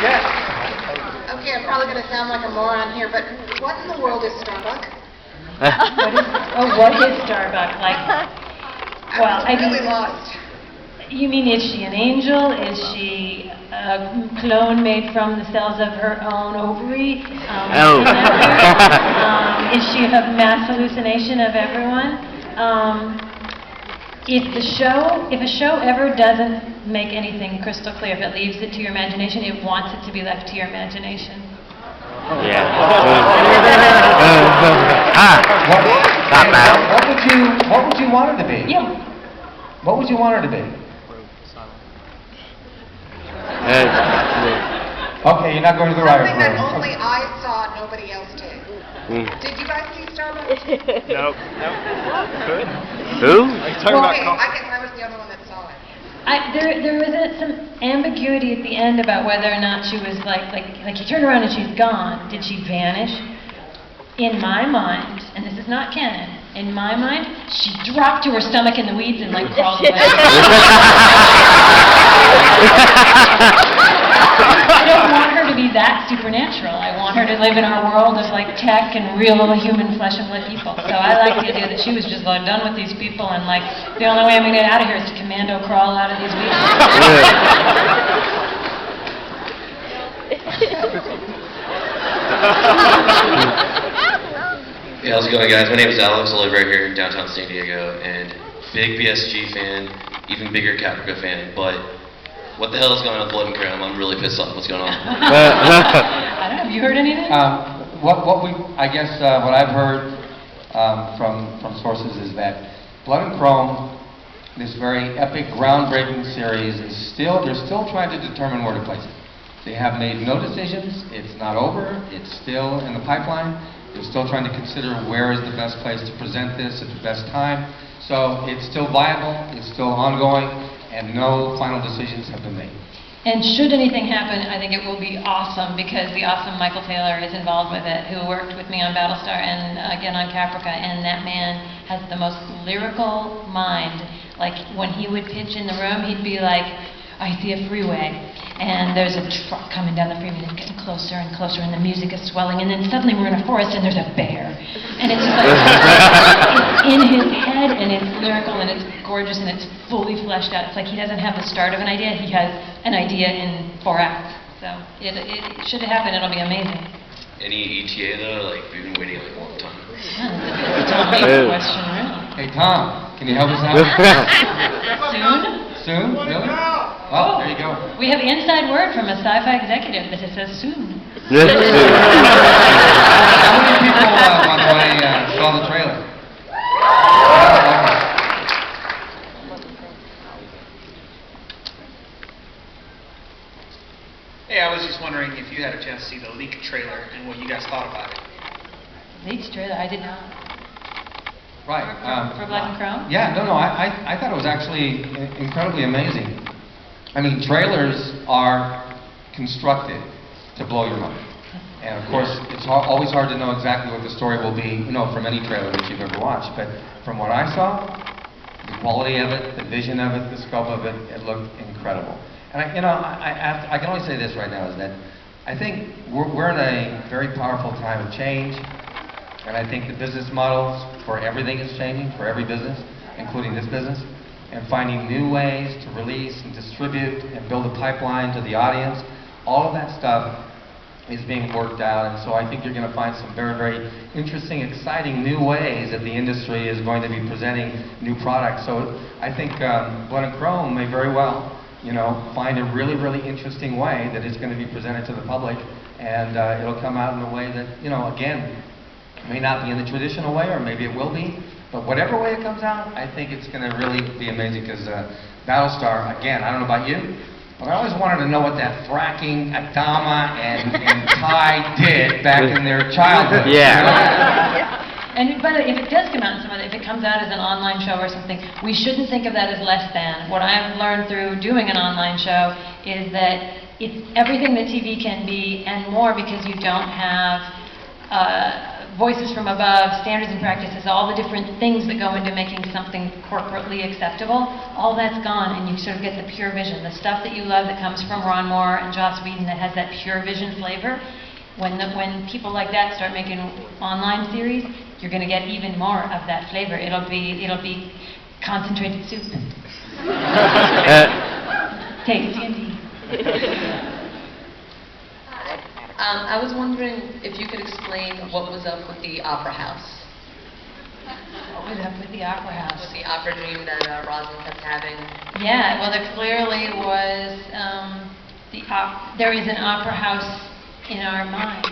Yeah. Okay, I'm probably going to sound like a moron here, but what in the world is Starbuck? What is Starbuck? Well, I'm really lost. You mean, is she an angel? Is she a clone made from the cells of her own ovary? Is she a mass hallucination of everyone? If a show ever doesn't make anything crystal clear, if it leaves it to your imagination, it wants it to be left to your imagination. Yeah. What would you want her to be? Yeah. What would you want her to be? Okay, you're not going to the writer's Something room. that only I saw, nobody else did. Did you guys see Starbuck? Nope. Good. Who? Are you talking about Okay, I guess I was the only one that saw it. There was some ambiguity at the end about whether or not she was like you turn around and she's gone. Did she vanish? In my mind, and this is not canon, in my mind, she dropped to her stomach in the weeds and crawled away. I don't want her to be that supernatural. I want her to live in our world of tech and real human flesh and blood people. So I like the idea that she was just done with these people and the only way I'm going to get out of here is to commando crawl out of these weeds. Hey, how's it going, guys? My name is Alex. I live right here in downtown San Diego, and big BSG fan, even bigger Caprica fan. But what the hell is going on with Blood and Chrome? I'm really pissed off. What's going on? I don't know. Have you heard anything? What I've heard from sources is that Blood and Chrome, this very epic, groundbreaking series, they're still trying to determine where to place it. They have made no decisions. It's not over. It's still in the pipeline. They're still trying to consider where is the best place to present this at the best time. So it's still viable, it's still ongoing, and no final decisions have been made. And should anything happen, I think it will be awesome because the awesome Michael Taylor is involved with it, who worked with me on Battlestar and again on Caprica, and that man has the most lyrical mind. When he would pitch in the room, he'd be like, I see a freeway, and there's a truck coming down the freeway, and it's getting closer and closer, and the music is swelling, and then suddenly we're in a forest, and there's a bear. And it's just it's in his head, and it's lyrical, and it's gorgeous, and it's fully fleshed out. It's he doesn't have the start of an idea, he has an idea in 4 acts. So it should happen, it'll be amazing. Any ETA though? We've been waiting a long time. Yeah, that's a Tom Hanks question, really. Hey Tom, can you help us out? Soon? Soon? Really? Oh, there you go. We have inside word from a sci-fi executive that it says soon. How many people, by the way, saw the trailer? Hey, I was just wondering if you had a chance to see the leaked trailer and what you guys thought about it. Leaked trailer? I did not. Right. For Blood and Chrome? Yeah, no, I thought it was actually incredibly amazing. I mean, trailers are constructed to blow your mind. And of course, it's always hard to know exactly what the story will be, from any trailer that you've ever watched. But from what I saw, the quality of it, the vision of it, the scope of it, it looked incredible. And I can only say this right now is that I think we're in a very powerful time of change. And I think the business models for everything is changing, for every business, including this business. And finding new ways to release and distribute and build a pipeline to the audience. All of that stuff is being worked out, and so I think you're going to find some very, very interesting, exciting new ways that the industry is going to be presenting new products. So I think Blood and Chrome may very well, find a really, really interesting way that it's going to be presented to the public, and it'll come out in a way that, again, may not be in the traditional way, or maybe it will be. But whatever way it comes out, I think it's going to really be amazing because Battlestar, again, I don't know about you, but I always wanted to know what that fracking Adama and Ty did back in their childhood. Yeah. And by the way, if it does come out in some other, if it comes out as an online show or something, we shouldn't think of that as less than. What I've learned through doing an online show is that it's everything that TV can be and more because you don't have voices from above, standards and practices, all the different things that go into making something corporately acceptable, all that's gone, and you sort of get the pure vision. The stuff that you love that comes from Ron Moore and Joss Whedon that has that pure vision flavor, when people like that start making online series, you're going to get even more of that flavor. It'll be concentrated soup. Tasty indeed. I was wondering if you could explain what was up with the Opera House. What was up with the Opera House? With the opera dream that Rosalind kept having. Yeah, well, there clearly was, there is an opera house in our mind.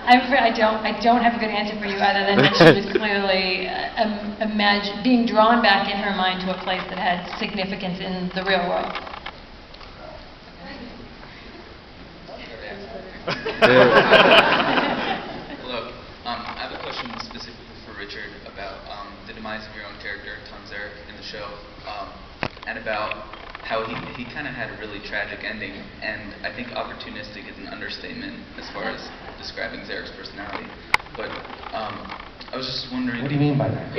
I don't have a good answer for you other than that she was clearly being drawn back in her mind to a place that had significance in the real world. Hello. I have a question specifically for Richard about the demise of your own character, Tom Zarek, in the show, and about how he kind of had a really tragic ending, and I think opportunistic is an understatement as far as describing Zarek's personality. But I was just wondering. What do you mean by that?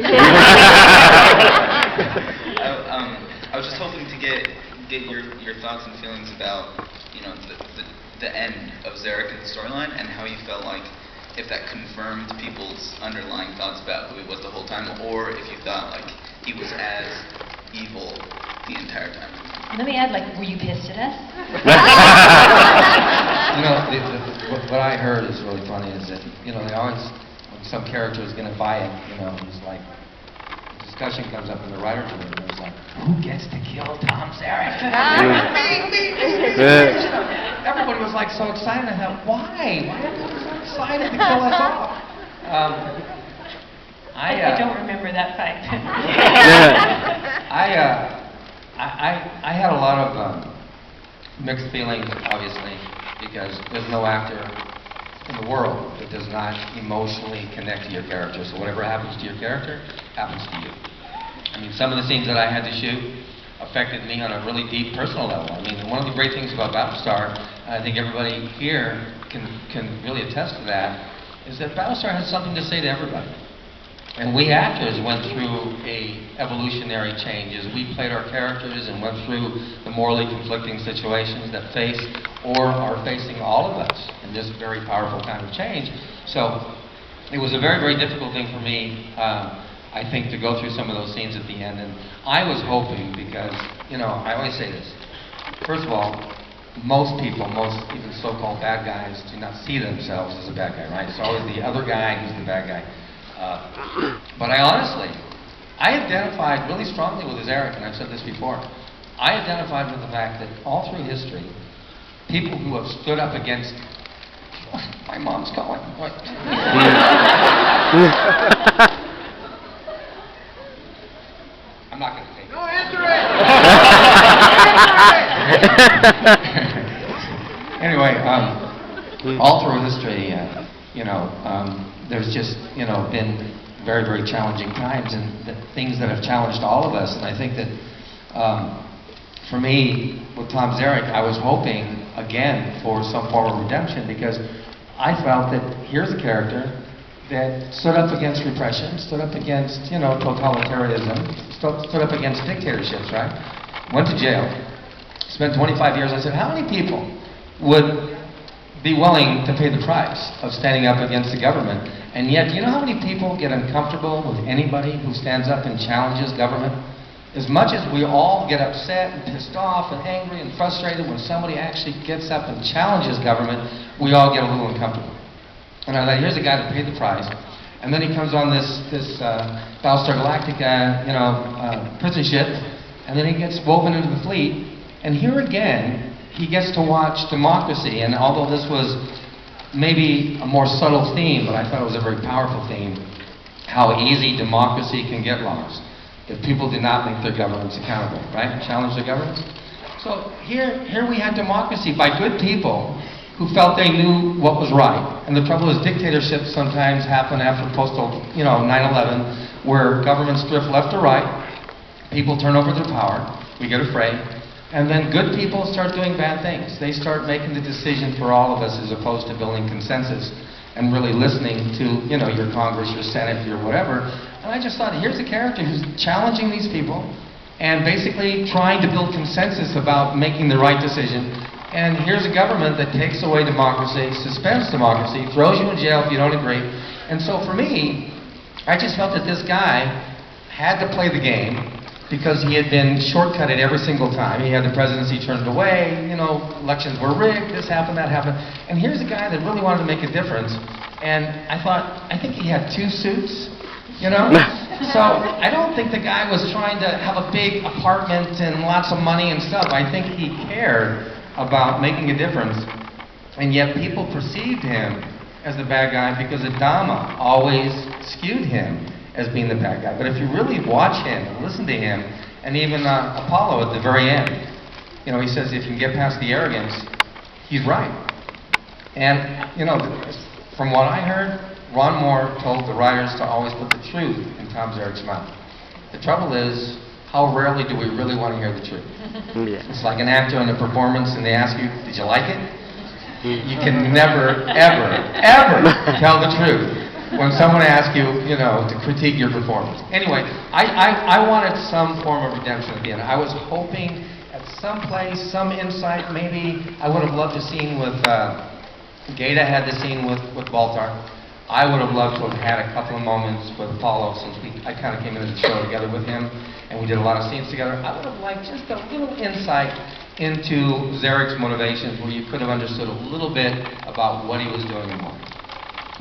I was just hoping to get your thoughts and feelings about the end of Zarek in the storyline, and how you felt like if that confirmed people's underlying thoughts about who he was the whole time, or if you thought like he was as evil the entire time. Let me add, were you pissed at us? What I heard is really funny is that, they always, when some character is going to buy it, it's like, discussion comes up in the writer's room, and it's like, who gets to kill Tom Zarek? Everybody was so excited. I thought, why? Why are people so excited to kill us all? I don't remember that fight. I had a lot of mixed feelings, obviously, because there's no actor in the world that does not emotionally connect to your character. So whatever happens to your character, happens to you. I mean, some of the scenes that I had to shoot affected me on a really deep personal level. I mean, one of the great things about Battlestar, and I think everybody here can really attest to that, is that Battlestar has something to say to everybody. And we actors went through a evolutionary change as we played our characters and went through the morally conflicting situations that face or are facing all of us in this very powerful kind of change. So it was a very, very difficult thing for me, I think, to go through some of those scenes at the end. And I was hoping, because, I always say this. First of all, most people, most even so-called bad guys, do not see themselves as a bad guy, right? It's always the other guy who's the bad guy. But I identified really strongly with Zarek, and I've said this before. I identified with the fact that all through history, people who have stood up against, my mom's calling. What? I'm not going to take it. No, answer it! Anyway, all through history, there's just, been very, very challenging times, and things that have challenged all of us. And I think that, for me, with Tom Zarek, I was hoping, again, for some form of redemption, because I felt that here's a character that stood up against repression, stood up against, totalitarianism, stood up against dictatorships, right? Went to jail, spent 25 years. I said, how many people would be willing to pay the price of standing up against the government? And yet, do you know how many people get uncomfortable with anybody who stands up and challenges government? As much as we all get upset and pissed off and angry and frustrated when somebody actually gets up and challenges government, we all get a little uncomfortable. And I thought, here's a guy that paid the price, and then he comes on this Battlestar Galactica, prison ship, and then he gets woven into the fleet, and here again, he gets to watch democracy. And although this was maybe a more subtle theme, but I thought it was a very powerful theme, how easy democracy can get lost if people do not make their governments accountable, right? Challenge their governments. So here we had democracy by good people who felt they knew what was right. And the trouble is, dictatorships sometimes happen after postal, 9/11, where governments drift left or right, people turn over their power, we get afraid, And then good people start doing bad things. They start making the decision for all of us as opposed to building consensus and really listening to, your Congress, your Senate, your whatever. And I just thought, here's a character who's challenging these people and basically trying to build consensus about making the right decision. And here's a government that takes away democracy, suspends democracy, throws you in jail if you don't agree. And so for me, I just felt that this guy had to play the game because he had been shortcutted every single time. He had the presidency turned away, elections were rigged, this happened, that happened. And here's a guy that really wanted to make a difference. And I thought, I think he had 2 suits, So I don't think the guy was trying to have a big apartment and lots of money and stuff. I think he cared about making a difference. And yet people perceived him as the bad guy because Adama always skewed him as being the bad guy. But if you really watch him and listen to him, and even Apollo at the very end, he says if you can get past the arrogance, he's right. And, from what I heard, Ron Moore told the writers to always put the truth in Tom Zarik's mouth. The trouble is, how rarely do we really want to hear the truth? Yeah. It's like an actor in a performance and they ask you, did you like it? You can never, ever, ever tell the truth when someone asks you, to critique your performance. Anyway, I wanted some form of redemption at the end. I was hoping at some place, some insight, maybe I would have loved a scene with, Gaeta had the scene with Baltar. I would have loved to have had a couple of moments with Apollo since I kind of came into the show together with him and we did a lot of scenes together. I would have liked just a little insight into Zarik's motivations where you could have understood a little bit about what he was doing and why.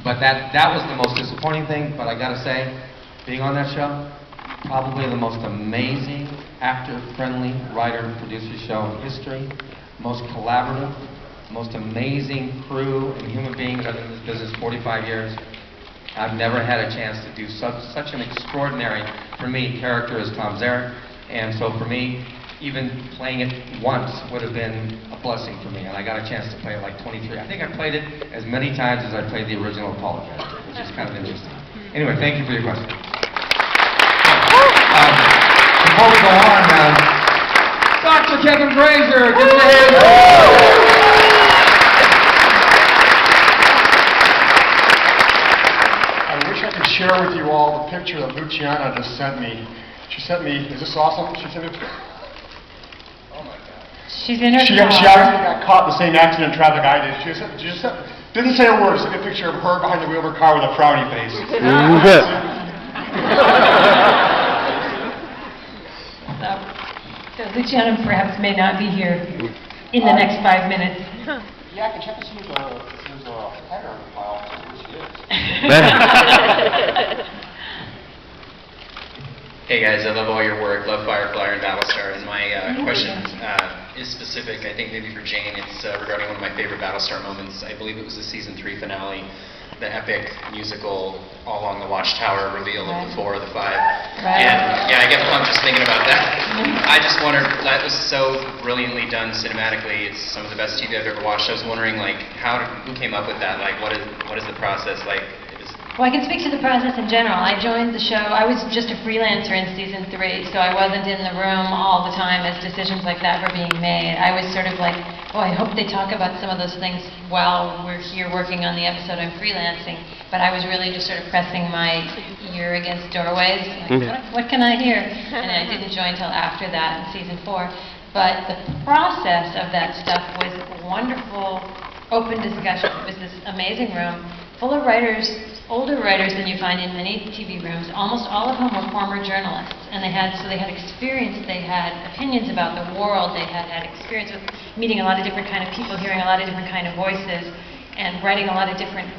But that was the most disappointing thing, but I gotta say, being on that show, probably the most amazing, actor-friendly, writer-producer show in history, most collaborative, most amazing crew and human beings. I've been in this business 45 years. I've never had a chance to do such an extraordinary, for me, character as Tom Zarik. And so for me, even playing it once would have been a blessing for me. And I got a chance to play it like 23. I think I played it as many times as I played the original Apollo character, which is kind of interesting. Anyway, thank you for your question. Before we go on, Dr. Kevin Grazer, give me a hand. I wish I could share with you all the picture that Luciana just sent me. She sent me, is this awesome? She sent me, She's in her she car. obviously got caught in the same accident traffic I did. Didn't say a word, sent me a picture of her behind the wheel of her car with a frowny face. So Luciana perhaps may not be here in the next 5 minutes. Yeah, I can check to see if there's a header in the file, where she is. Hey guys, I love all your work, love Firefly and Battlestar, and my question is specific, I think maybe for Jane. It's regarding one of my favorite Battlestar moments. I believe it was the season 3 finale, the epic musical All Along the Watchtower reveal of the 4 of the 5. Right. And yeah, I get pumped just thinking about that. I just wondered, that was so brilliantly done cinematically. It's some of the best TV I've ever watched. I was wondering, who came up with that? What is the process like? Well, I can speak to the process in general. I joined the show, I was just a freelancer in season 3, so I wasn't in the room all the time as decisions like that were being made. I was sort of like, oh, I hope they talk about some of those things while we're here working on the episode I'm freelancing. But I was really just sort of pressing my ear against doorways, what can I hear? And I didn't join till after that in season 4. But the process of that stuff was wonderful, open discussion. It was this amazing room full of writers, older writers than you find in many TV rooms. Almost all of whom were former journalists, and they had experience, they had opinions about the world, they had experience with meeting a lot of different kind of people, hearing a lot of different kind of voices, and writing a lot of different